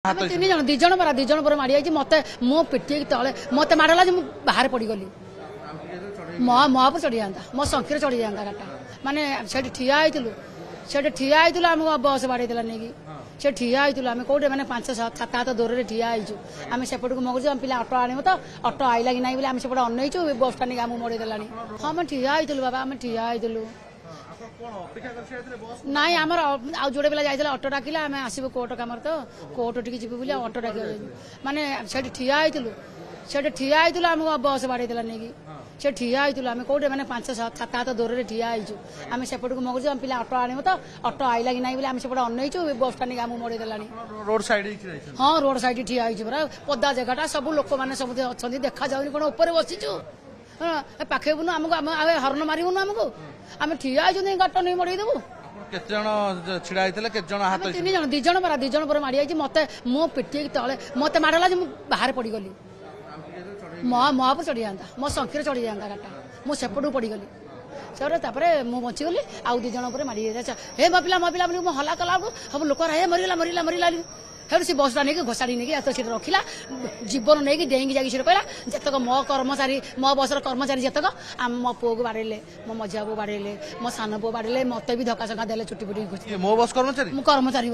आम तीन जन दिजन पर माड़ी आई मत मो पिटी तले मत माड़ला बाहर पड़गली महापुर चढ़ी जाता मो संख्य चढ़ी जाता गाटा माने ठिया होइतु आम बस बाड़ेला नहीं से ठिया होइतु आम कौटे मैंने 5-7 हाथ दूर में ठिया आम सेपट को मगुच पिला अटो आने तो अटो आइला कि नहीं आम सेपट अनईचु बस टा नहीं आम मोड़देला हाँ मैं ठिया होइतु बाबा आम ठिया होइतु नाई आमर आ जोड़े बेला जाइला अटो डाकिला आम आसबू कोर्ट कम तो कोर्ट टी जीव बोली अटो डाक माने ठिया होइतु आम बस बाड़ेला नहीं से ठिया होइतु आम कौटे मैंने 5-7 हाथ दूर में ठिया आम सेपट को मगुच पिला अटो आने तो अटो आइला कि नहीं आम सेपट अनईचु बस टा नहीं आम मोड़देला रोड साइड हाँ रोड साइड ठिया पूरा पदा जगटा सब लोक मैंने सब अच्छा देखा जाऊनी कौन ऊपर बसीचु पाखे बुन आमको हरण मारूनु आमको आम ठिया गाट नहीं मड़ेदेबू तीन जन दिजन पर माड़ी आई मत मो पिटी तले मत माड़ला बाहर पड़गली महापुर चढ़ी जाता मो संख्य चढ़ी जाता गाटा मो सेपट पड़गली से मुझे बचीगली आउ दिजन पर माड़ी हे मो पिला मुझे हला कला सब लोक मरला हेटू सी बस नहीं घोषाड़ी नहीं तो सीट रखिला जीवन नहीं डेंगी जाकि कहला जितक मो कर्मचारी मो बस कर्मचारी जितक मो पुओ को बाड़े मो मझिया पुओ बाड़े मो सान पुओ बाड़े मत भी धक्का सका दे चुटी पुटी मो बस कर्मचारी कर्मचारी